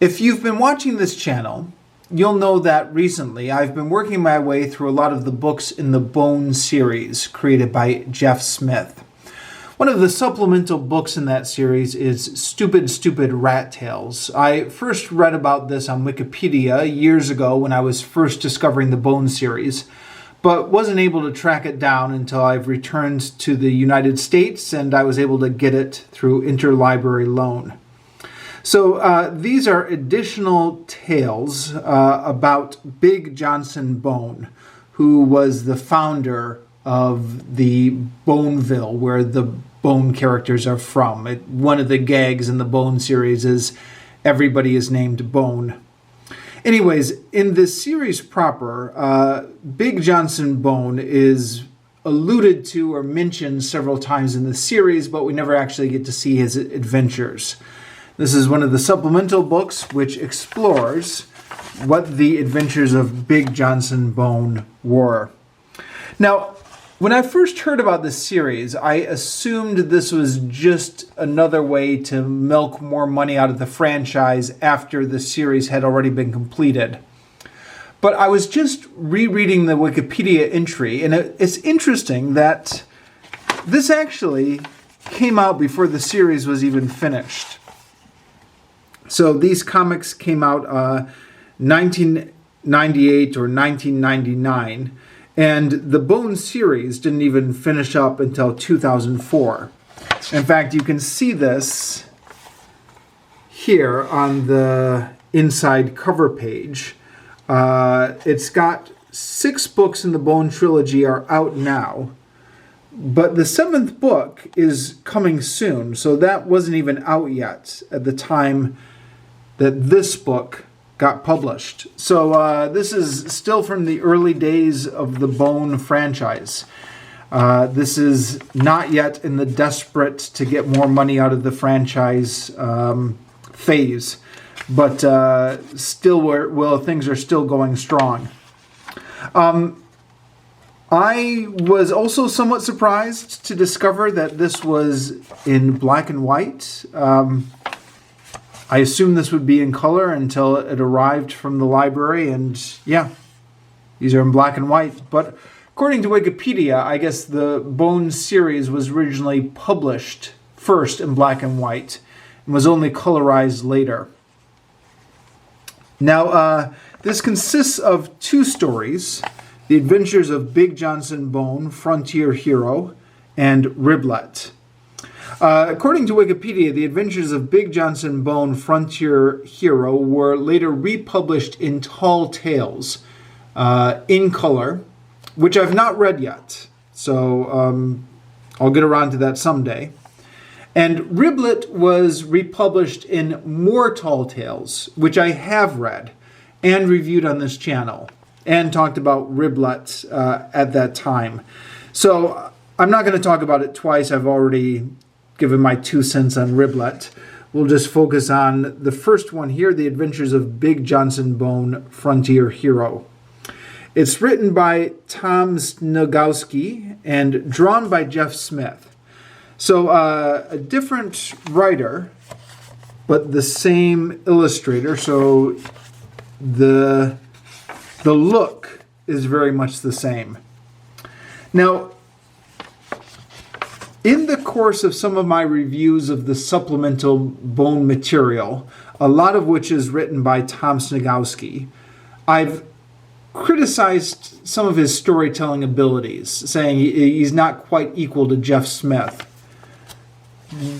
If you've been watching this channel, you'll know that recently I've been working my way through a lot of the books in the Bone series created by Jeff Smith. One of the supplemental books in that series is Stupid, Stupid Rat Tales. I first read about this on Wikipedia years ago when I was first discovering the Bone series, but wasn't able to track it down until I've returned to the United States and I was able to get it through interlibrary loan. So these are additional tales about Big Johnson Bone, who was the founder of the Boneville, where the Bone characters are from. One of the gags in the Bone series is everybody is named Bone. Anyways, in this series proper, Big Johnson Bone is alluded to or mentioned several times in the series, but we never actually get to see his adventures. This is one of the supplemental books which explores what the adventures of Big Johnson Bone were. Now, when I first heard about this series, I assumed this was just another way to milk more money out of the franchise after the series had already been completed. But I was just rereading the Wikipedia entry, and it's interesting that this actually came out before the series was even finished. So these comics came out 1998 or 1999, and the Bone series didn't even finish up until 2004. In fact, you can see this here on the inside cover page. It's got 6 books in the Bone trilogy are out now, but the 7th book is coming soon, so that wasn't even out yet at the time that this book got published. So this is still from the early days of the Bone franchise. This is not yet in the desperate to get more money out of the franchise phase, but still things are still going strong. I was also somewhat surprised to discover that this was in black and white. I assumed this would be in color until it arrived from the library, and yeah, these are in black and white. But according to Wikipedia, I guess the Bone series was originally published first in black and white and was only colorized later. Now, this consists of 2 stories: The Adventures of Big Johnson Bone, Frontier Hero, and Riblet. According to Wikipedia, The Adventures of Big Johnson Bone, Frontier Hero were later republished in Tall Tales in color, which I've not read yet. So I'll get around to that someday. And Riblet was republished in More Tall Tales, which I have read and reviewed on this channel and talked about Riblet at that time. So I'm not going to talk about it twice. I've already given my 2 cents on Riblet. We'll just focus on the first one here, The Adventures of Big Johnson Bone, Frontier Hero. It's written by Tom Sniegoski and drawn by Jeff Smith. So a different writer, but the same illustrator. So the look is very much the same. Now, in the course of some of my reviews of the supplemental Bone material, a lot of which is written by Tom Sniegoski, I've criticized some of his storytelling abilities, saying he's not quite equal to Jeff Smith.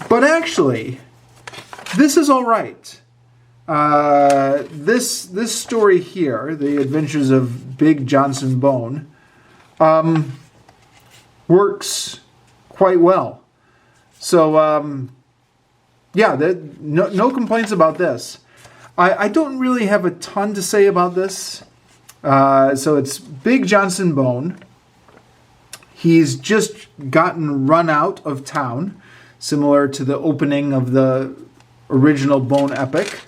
But actually, this is all right. This story here, The Adventures of Big Johnson Bone, works quite well. So, yeah, no complaints about this. I don't really have a ton to say about this. So it's Big Johnson Bone. He's just gotten run out of town, similar to the opening of the original Bone epic.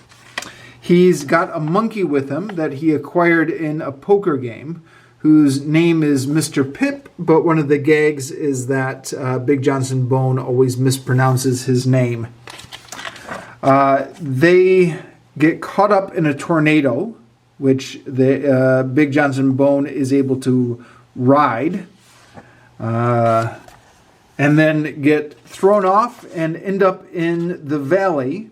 He's got a monkey with him that he acquired in a poker game, whose name is Mr. Pip, but one of the gags is that Big Johnson Bone always mispronounces his name. They get caught up in a tornado, which the Big Johnson Bone is able to ride, and then get thrown off and end up in the valley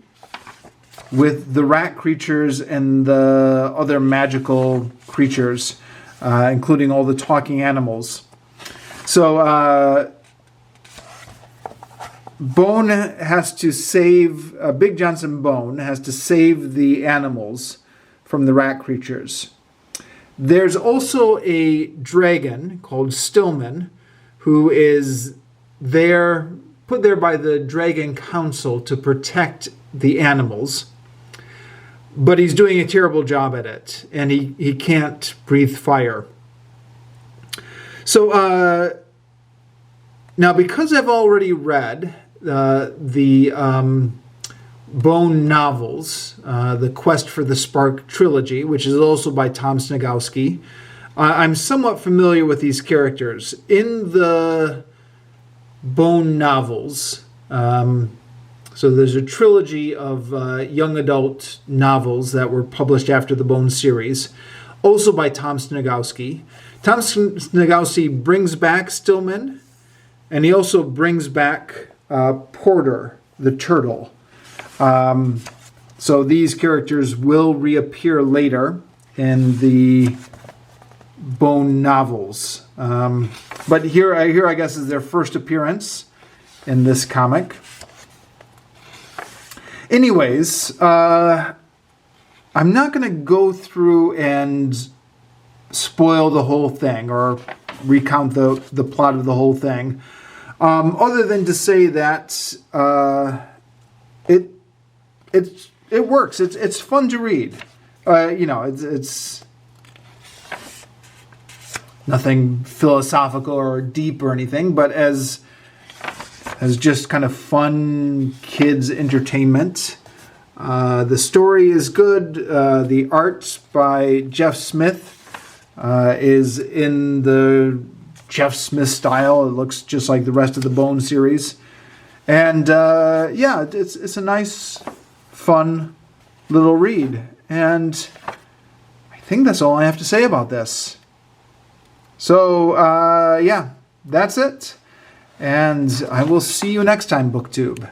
with the rat creatures and the other magical creatures, including all the talking animals. So Bone has to save, Big Johnson Bone has to save the animals from the rat creatures. There's also a dragon called Stillman, who is put there by the Dragon Council to protect the animals. But he's doing a terrible job at it, and he can't breathe fire. So now, because I've already read the Bone novels, the Quest for the Spark trilogy, which is also by Tom Sniegoski, I'm somewhat familiar with these characters. In the Bone novels, so there's a trilogy of young adult novels that were published after the Bone series, also by Tom Sniegoski. Tom Sniegoski brings back Stillman, and he also brings back Porter, the turtle. So these characters will reappear later in the Bone novels. But here, I guess, is their first appearance in this comic. Anyways, I'm not going to go through and spoil the whole thing or recount the plot of the whole thing, other than to say that it works. It's fun to read. It's nothing philosophical or deep or anything, but as just kind of fun kids entertainment. The story is good. The art by Jeff Smith is in the Jeff Smith style. It looks just like the rest of the Bone series. And it's a nice, fun little read. And I think that's all I have to say about this. So, that's it. And I will see you next time, BookTube.